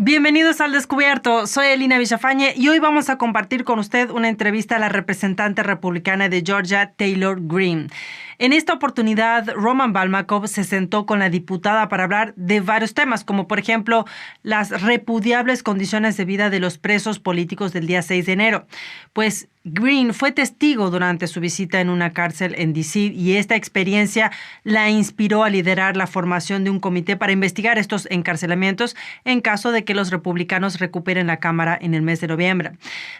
Bienvenidos al Descubierto, soy Elina Villafañe y hoy vamos a compartir con usted una entrevista a la representante republicana de Georgia, Taylor Greene. En esta oportunidad, Roman Balmakov se sentó con la diputada para hablar de varios temas, como por ejemplo las repudiables condiciones de vida de los presos políticos del día 6 de enero. Pues Greene fue testigo durante su visita en una cárcel en D.C. y esta experiencia la inspiró a liderar la formación de un comité para investigar estos encarcelamientos en caso de que los republicanos recuperen la Cámara en el mes de noviembre.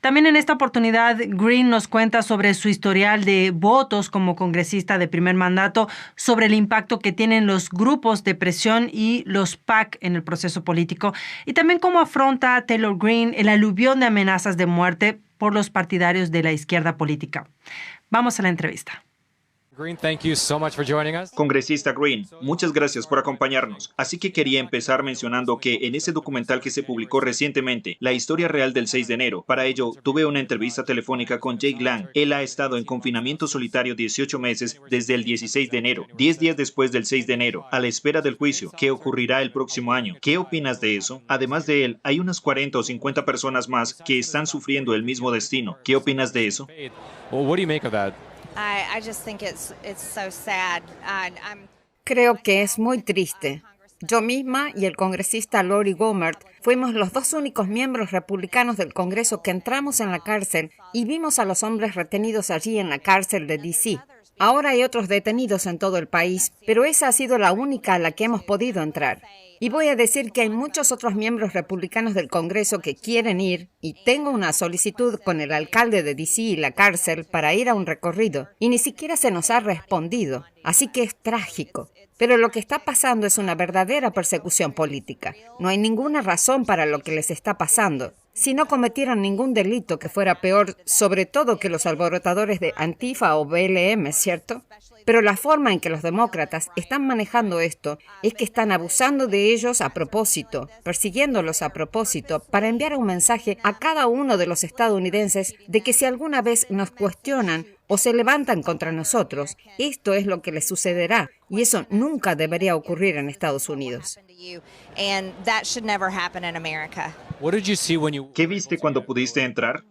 También en esta oportunidad, Greene nos cuenta sobre su historial de votos como congresista de primer mandato, sobre el impacto que tienen los grupos de presión y los PAC en el proceso político, y también cómo afronta Taylor Greene el aluvión de amenazas de muerte por los partidarios de la izquierda política. Vamos a la entrevista. Congresista Greene, muchas gracias por acompañarnos. Así que quería empezar mencionando que en ese documental que se publicó recientemente, La historia real del 6 de enero, para ello tuve una entrevista telefónica con Jake Lang. Él ha estado en confinamiento solitario 18 meses desde el 16 de enero, 10 días después del 6 de enero, a la espera del juicio, que ocurrirá el próximo año. ¿Qué opinas de eso? Además de él, hay unas 40 o 50 personas más que están sufriendo el mismo destino. ¿Qué opinas de eso? Creo que es muy triste. Yo misma y el congresista Lori Gohmert fuimos los dos únicos miembros republicanos del Congreso que entramos en la cárcel y vimos a los hombres retenidos allí en la cárcel de D.C. Ahora hay otros detenidos en todo el país, pero esa ha sido la única a la que hemos podido entrar. Y voy a decir que hay muchos otros miembros republicanos del Congreso que quieren ir, y tengo una solicitud con el alcalde de D.C. y la cárcel para ir a un recorrido, y ni siquiera se nos ha respondido, así que es trágico. Pero lo que está pasando es una verdadera persecución política. No hay ninguna razón para lo que les está pasando. Si no cometieran ningún delito que fuera peor, sobre todo que los alborotadores de Antifa o BLM, ¿cierto? Pero la forma en que los demócratas están manejando esto es que están abusando de ellos a propósito, persiguiéndolos a propósito, para enviar un mensaje a cada uno de los estadounidenses de que si alguna vez nos cuestionan o se levantan contra nosotros, esto es lo que les sucederá, y eso nunca debería ocurrir en Estados Unidos. ¿Qué viste cuando pudiste entrar?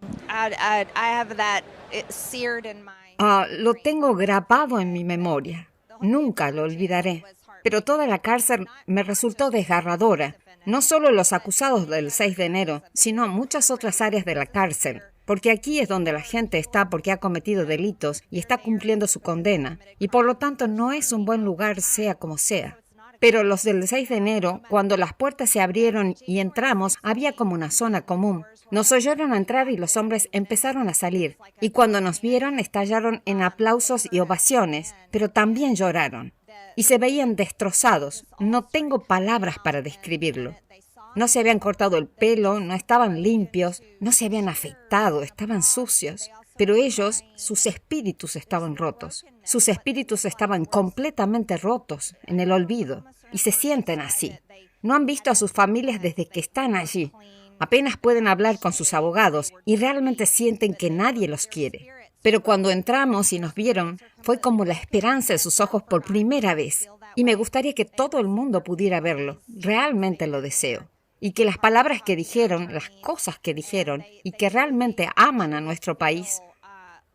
Lo tengo grabado en mi memoria. Nunca lo olvidaré. Pero toda la cárcel me resultó desgarradora. No solo los acusados del 6 de enero, sino muchas otras áreas de la cárcel. Porque aquí es donde la gente está porque ha cometido delitos y está cumpliendo su condena. Y por lo tanto no es un buen lugar, sea como sea. Pero los del 6 de enero, cuando las puertas se abrieron y entramos, había como una zona común. Nos oyeron entrar y los hombres empezaron a salir. Y cuando nos vieron, estallaron en aplausos y ovaciones, pero también lloraron. Y se veían destrozados. No tengo palabras para describirlo. No se habían cortado el pelo, no estaban limpios, no se habían afeitado, estaban sucios. Pero ellos, sus espíritus estaban rotos. Sus espíritus estaban completamente rotos, en el olvido. Y se sienten así. No han visto a sus familias desde que están allí. Apenas pueden hablar con sus abogados y realmente sienten que nadie los quiere. Pero cuando entramos y nos vieron, fue como la esperanza en sus ojos por primera vez. Y me gustaría que todo el mundo pudiera verlo. Realmente lo deseo. Y que las palabras que dijeron, las cosas que dijeron, y que realmente aman a nuestro país.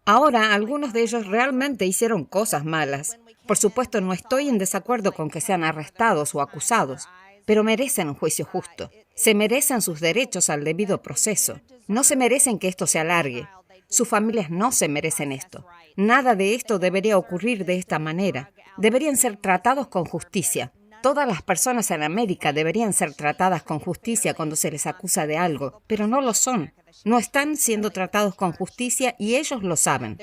Ahora, algunos de ellos realmente hicieron cosas malas. Por supuesto, no estoy en desacuerdo con que sean arrestados o acusados, pero merecen un juicio justo. Se merecen sus derechos al debido proceso. No se merecen que esto se alargue. Sus familias no se merecen esto. Nada de esto debería ocurrir de esta manera. Deberían ser tratados con justicia. Todas las personas en América deberían ser tratadas con justicia cuando se les acusa de algo, pero no lo son. No están siendo tratados con justicia y ellos lo saben.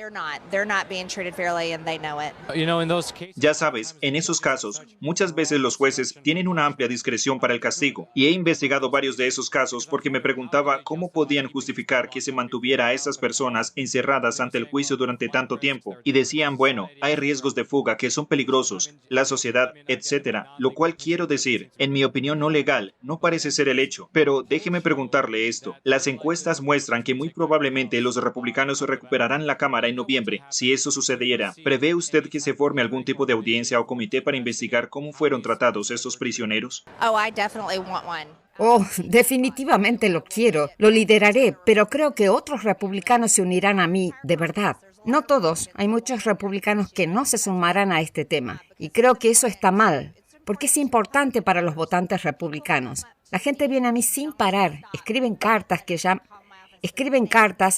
Ya sabes, en esos casos, muchas veces los jueces tienen una amplia discreción para el castigo. Y he investigado varios de esos casos porque me preguntaba cómo podían justificar que se mantuviera a esas personas encerradas ante el juicio durante tanto tiempo. Y decían, bueno, hay riesgos de fuga que son peligrosos, la sociedad, etc. Lo cual quiero decir, en mi opinión no legal, no parece ser el hecho. Pero déjeme preguntarle esto. Las encuestas muestran que muy probablemente los republicanos recuperarán la Cámara en noviembre. Si eso sucediera, ¿prevé usted que se forme algún tipo de audiencia o comité para investigar cómo fueron tratados estos prisioneros? Oh, definitivamente lo quiero, lo lideraré, pero creo que otros republicanos se unirán a mí, de verdad. No todos, hay muchos republicanos que no se sumarán a este tema, y creo que eso está mal, porque es importante para los votantes republicanos. La gente viene a mí sin parar, escriben cartas,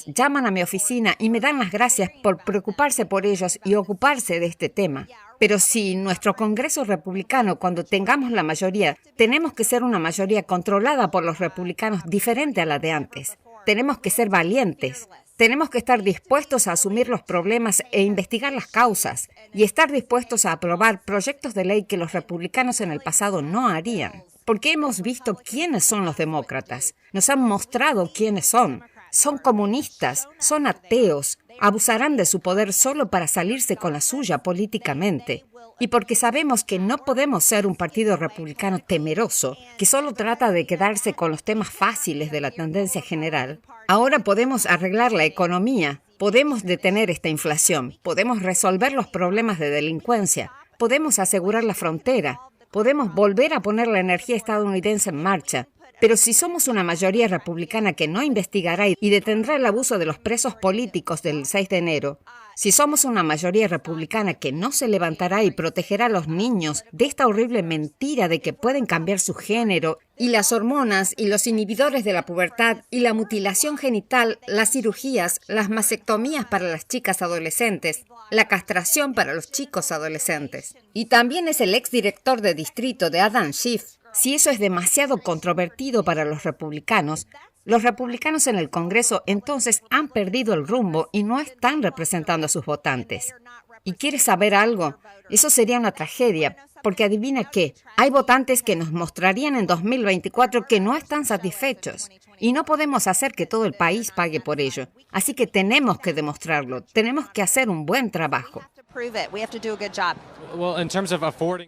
llaman a mi oficina y me dan las gracias por preocuparse por ellos y ocuparse de este tema. Pero si nuestro Congreso republicano, cuando tengamos la mayoría, tenemos que ser una mayoría controlada por los republicanos diferente a la de antes. Tenemos que ser valientes. Tenemos que estar dispuestos a asumir los problemas e investigar las causas y estar dispuestos a aprobar proyectos de ley que los republicanos en el pasado no harían. Porque hemos visto quiénes son los demócratas. Nos han mostrado quiénes son. Son comunistas, son ateos, abusarán de su poder solo para salirse con la suya políticamente. Y porque sabemos que no podemos ser un partido republicano temeroso, que solo trata de quedarse con los temas fáciles de la tendencia general, ahora podemos arreglar la economía, podemos detener esta inflación, podemos resolver los problemas de delincuencia, podemos asegurar la frontera, podemos volver a poner la energía estadounidense en marcha. Pero si somos una mayoría republicana que no investigará y detendrá el abuso de los presos políticos del 6 de enero, si somos una mayoría republicana que no se levantará y protegerá a los niños de esta horrible mentira de que pueden cambiar su género, y las hormonas y los inhibidores de la pubertad y la mutilación genital, las cirugías, las mastectomías para las chicas adolescentes, la castración para los chicos adolescentes. Y también es el exdirector de distrito de Adam Schiff. Si eso es demasiado controvertido para los republicanos en el Congreso entonces han perdido el rumbo y no están representando a sus votantes. ¿Y quieres saber algo? Eso sería una tragedia, porque adivina qué, hay votantes que nos mostrarían en 2024 que no están satisfechos. Y no podemos hacer que todo el país pague por ello. Así que tenemos que demostrarlo, tenemos que hacer un buen trabajo.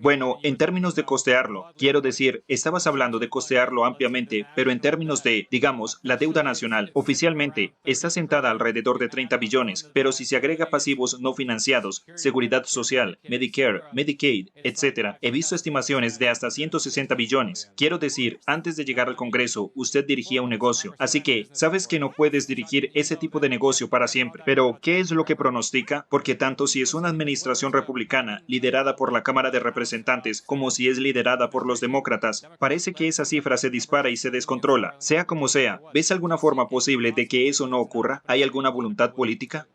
Bueno, en términos de costearlo, quiero decir, estabas hablando de costearlo ampliamente, pero en términos de, digamos, la deuda nacional, oficialmente está sentada alrededor de 30 billones, pero si se agrega pasivos no financiados, seguridad social, Medicare, Medicaid, etc., he visto estimaciones de hasta 160 billones. Quiero decir, antes de llegar al Congreso, usted dirigía un negocio, así que sabes que no puedes dirigir ese tipo de negocio para siempre. Pero, ¿qué es lo que pronostica? Porque tanto si es una administración republicana, liderada por la Cámara de Representantes, como si es liderada por los demócratas, parece que esa cifra se dispara y se descontrola. Sea como sea, ¿ves alguna forma posible de que eso no ocurra? ¿Hay alguna voluntad política?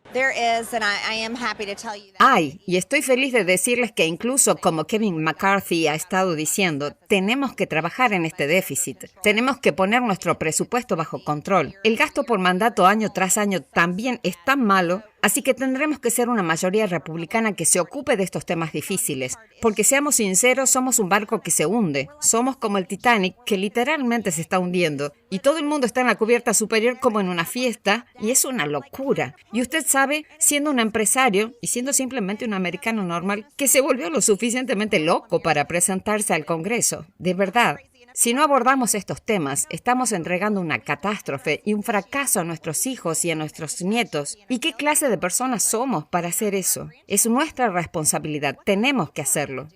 Hay, y estoy feliz de decirles que incluso como Kevin McCarthy ha estado diciendo, tenemos que trabajar en este déficit. Tenemos que poner nuestro presupuesto bajo control. El gasto por mandato año tras año también es tan malo. Así que tendremos que ser una mayoría republicana que se ocupe de estos temas difíciles. Porque seamos sinceros, somos un barco que se hunde. Somos como el Titanic, que literalmente se está hundiendo. Y todo el mundo está en la cubierta superior como en una fiesta. Y es una locura. Y usted sabe, siendo un empresario y siendo simplemente un americano normal, que se volvió lo suficientemente loco para presentarse al Congreso. De verdad. Si no abordamos estos temas, estamos entregando una catástrofe y un fracaso a nuestros hijos y a nuestros nietos. ¿Y qué clase de personas somos para hacer eso? Es nuestra responsabilidad. Tenemos que hacerlo.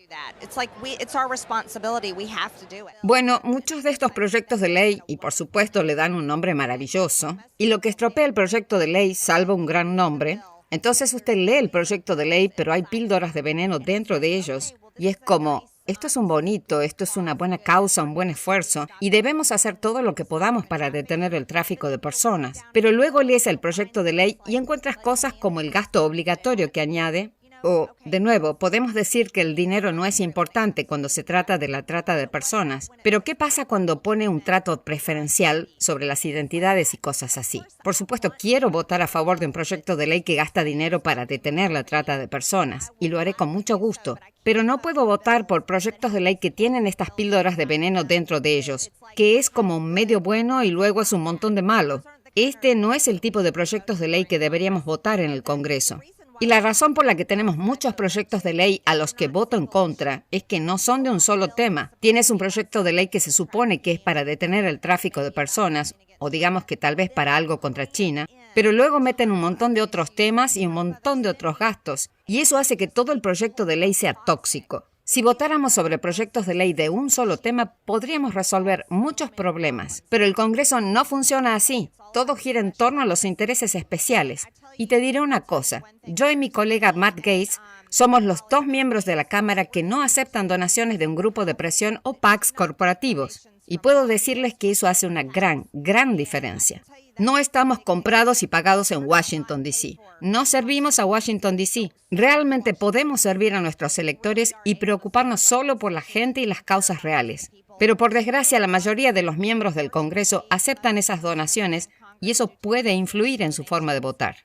Bueno, muchos de estos proyectos de ley, y por supuesto le dan un nombre maravilloso, y lo que estropea el proyecto de ley salva un gran nombre. Entonces usted lee el proyecto de ley, pero hay píldoras de veneno dentro de ellos. Y es como... Esto es un bonito, esto es una buena causa, un buen esfuerzo, y debemos hacer todo lo que podamos para detener el tráfico de personas. Pero luego lees el proyecto de ley y encuentras cosas como el gasto obligatorio que añade. O, de nuevo, podemos decir que el dinero no es importante cuando se trata de la trata de personas. Pero ¿qué pasa cuando pone un trato preferencial sobre las identidades y cosas así? Por supuesto, quiero votar a favor de un proyecto de ley que gasta dinero para detener la trata de personas, y lo haré con mucho gusto. Pero no puedo votar por proyectos de ley que tienen estas píldoras de veneno dentro de ellos, que es como un medio bueno y luego es un montón de malo. Este no es el tipo de proyectos de ley que deberíamos votar en el Congreso. Y la razón por la que tenemos muchos proyectos de ley a los que voto en contra es que no son de un solo tema. Tienes un proyecto de ley que se supone que es para detener el tráfico de personas, o digamos que tal vez para algo contra China, pero luego meten un montón de otros temas y un montón de otros gastos. Y eso hace que todo el proyecto de ley sea tóxico. Si votáramos sobre proyectos de ley de un solo tema, podríamos resolver muchos problemas. Pero el Congreso no funciona así. Todo gira en torno a los intereses especiales. Y te diré una cosa. Yo y mi colega Matt Gaetz somos los 2 miembros de la Cámara que no aceptan donaciones de un grupo de presión o PACs corporativos. Y puedo decirles que eso hace una gran diferencia. No estamos comprados y pagados en Washington, D.C. No servimos a Washington, D.C. Realmente podemos servir a nuestros electores y preocuparnos solo por la gente y las causas reales. Pero por desgracia, la mayoría de los miembros del Congreso aceptan esas donaciones y eso puede influir en su forma de votar.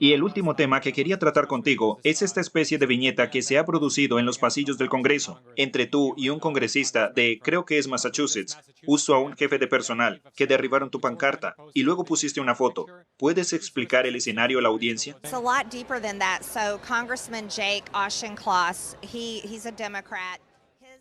Y el último tema que quería tratar contigo es esta especie de viñeta que se ha producido en los pasillos del Congreso, entre tú y un congresista de, creo que es Massachusetts, justo a un jefe de personal, que derribaron tu pancarta y luego pusiste una foto. ¿Puedes explicar el escenario a la audiencia?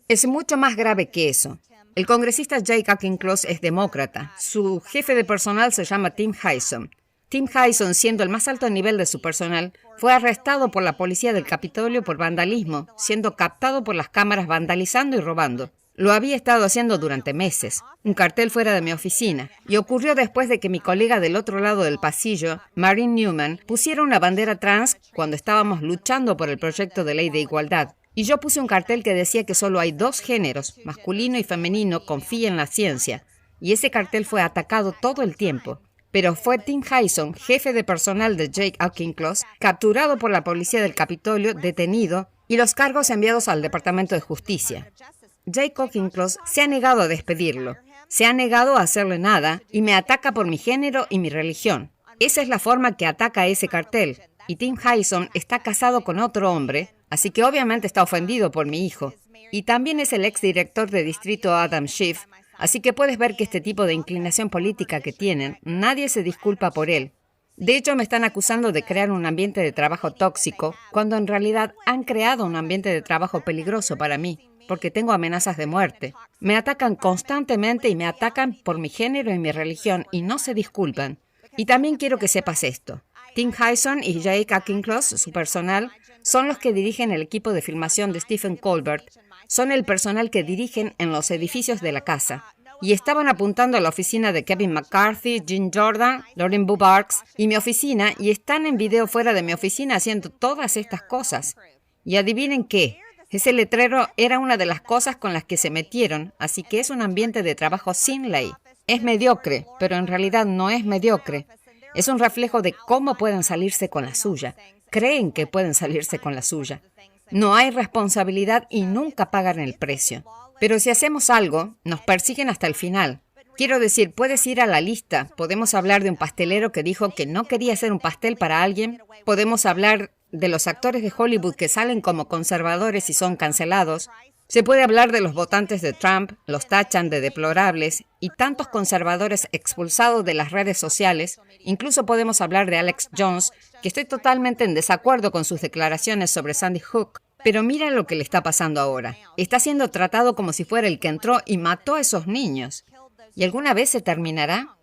Es mucho más grave que eso. El congresista Jake Auchincloss es demócrata. Su jefe de personal se llama Tim Hyson. Tim Hyson, siendo el más alto nivel de su personal, fue arrestado por la policía del Capitolio por vandalismo, siendo captado por las cámaras vandalizando y robando. Lo había estado haciendo durante meses, un cartel fuera de mi oficina, y ocurrió después de que mi colega del otro lado del pasillo, Maureen Newman, pusiera una bandera trans cuando estábamos luchando por el proyecto de ley de igualdad. Y yo puse un cartel que decía que solo hay 2 géneros, masculino y femenino, confía en la ciencia. Y ese cartel fue atacado todo el tiempo. Pero fue Tim Hyson, jefe de personal de Jake Auchincloss, capturado por la policía del Capitolio, detenido, y los cargos enviados al Departamento de Justicia. Jake Auchincloss se ha negado a despedirlo, se ha negado a hacerle nada, y me ataca por mi género y mi religión. Esa es la forma que ataca ese cartel. Y Tim Hyson está casado con otro hombre, así que obviamente está ofendido por mi hijo. Y también es el exdirector de distrito Adam Schiff, así que puedes ver que este tipo de inclinación política que tienen, nadie se disculpa por él. De hecho, me están acusando de crear un ambiente de trabajo tóxico, cuando en realidad han creado un ambiente de trabajo peligroso para mí, porque tengo amenazas de muerte. Me atacan constantemente y me atacan por mi género y mi religión, y no se disculpan. Y también quiero que sepas esto. Tim Hyson y Jake Auchincloss, su personal, son los que dirigen el equipo de filmación de Stephen Colbert. Son el personal que dirigen en los edificios de la casa. Y estaban apuntando a la oficina de Kevin McCarthy, Jim Jordan, Lauren Bubarks y mi oficina, y están en video fuera de mi oficina haciendo todas estas cosas. Y adivinen qué, ese letrero era una de las cosas con las que se metieron, así que es un ambiente de trabajo sin ley. Es mediocre, pero en realidad no es mediocre. Es un reflejo de cómo pueden salirse con la suya. Creen que pueden salirse con la suya. No hay responsabilidad y nunca pagan el precio. Pero si hacemos algo, nos persiguen hasta el final. Quiero decir, puedes ir a la lista. Podemos hablar de un pastelero que dijo que no quería hacer un pastel para alguien. Podemos hablar de los actores de Hollywood que salen como conservadores y son cancelados. Se puede hablar de los votantes de Trump, los tachan de deplorables, y tantos conservadores expulsados de las redes sociales. Incluso podemos hablar de Alex Jones, que estoy totalmente en desacuerdo con sus declaraciones sobre Sandy Hook. Pero mira lo que le está pasando ahora. Está siendo tratado como si fuera el que entró y mató a esos niños. ¿Y alguna vez se terminará?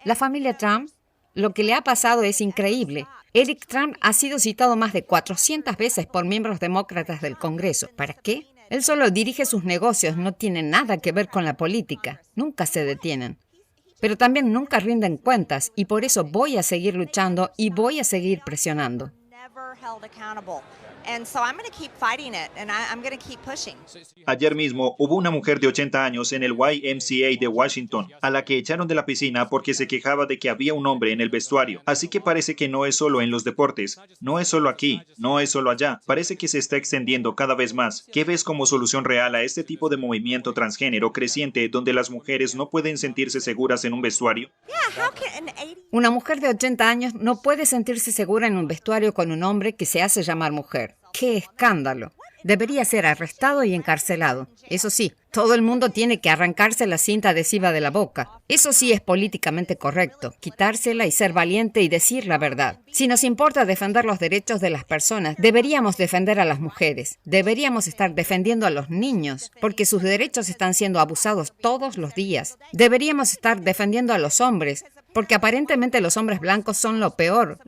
La familia Trump, lo que le ha pasado es increíble. Eric Trump ha sido citado más de 400 veces por miembros demócratas del Congreso. ¿Para qué? Él solo dirige sus negocios, no tiene nada que ver con la política. Nunca se detienen. Pero también nunca rinden cuentas y por eso voy a seguir luchando y voy a seguir presionando. Ayer mismo hubo una mujer de 80 años en el YMCA de Washington, a la que echaron de la piscina porque se quejaba de que había un hombre en el vestuario. Así que parece que no es solo en los deportes, no es solo aquí, no es solo allá. Parece que se está extendiendo cada vez más. ¿Qué ves como solución real a este tipo de movimiento transgénero creciente donde las mujeres no pueden sentirse seguras en un vestuario? Una mujer de 80 años no puede sentirse segura en un vestuario con un hombre que se hace llamar mujer. ¡Qué escándalo! Debería ser arrestado y encarcelado. Eso sí, Todo el mundo tiene que arrancarse la cinta adhesiva de la boca. Eso sí es políticamente correcto, quitársela y ser valiente y decir la verdad. Si nos importa defender los derechos de las personas, deberíamos defender a las mujeres. Deberíamos estar defendiendo a los niños, porque sus derechos están siendo abusados todos los días. Deberíamos estar defendiendo a los hombres, porque aparentemente los hombres blancos son lo peor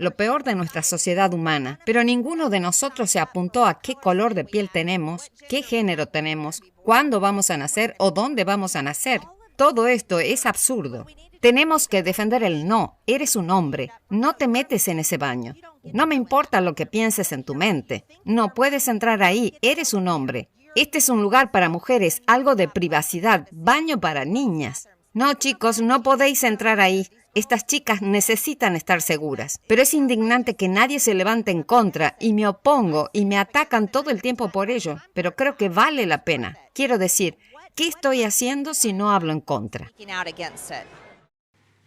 de nuestra sociedad humana. Pero ninguno de nosotros se apuntó a qué color de piel tenemos, qué género tenemos, cuándo vamos a nacer o dónde vamos a nacer. Todo esto es absurdo. Tenemos que defender el no. Eres un hombre. No te metes en ese baño. No me importa lo que pienses en tu mente. No puedes entrar ahí. Eres un hombre. Este es un lugar para mujeres, algo de privacidad, baño para niñas. No, chicos, no podéis entrar ahí. Estas chicas necesitan estar seguras. Pero es indignante que nadie se levante en contra y me opongo y me atacan todo el tiempo por ello. Pero creo que vale la pena. Quiero decir, ¿qué estoy haciendo si no hablo en contra?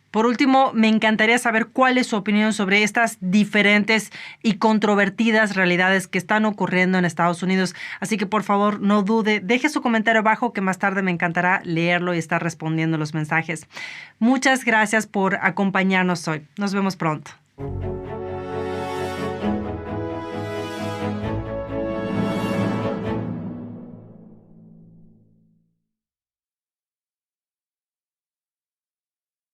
Por último, me encantaría saber cuál es su opinión sobre estas diferentes y controvertidas realidades que están ocurriendo en Estados Unidos. Así que, por favor, no dude, deje su comentario abajo que más tarde me encantará leerlo y estar respondiendo los mensajes. Muchas gracias por acompañarnos hoy. Nos vemos pronto.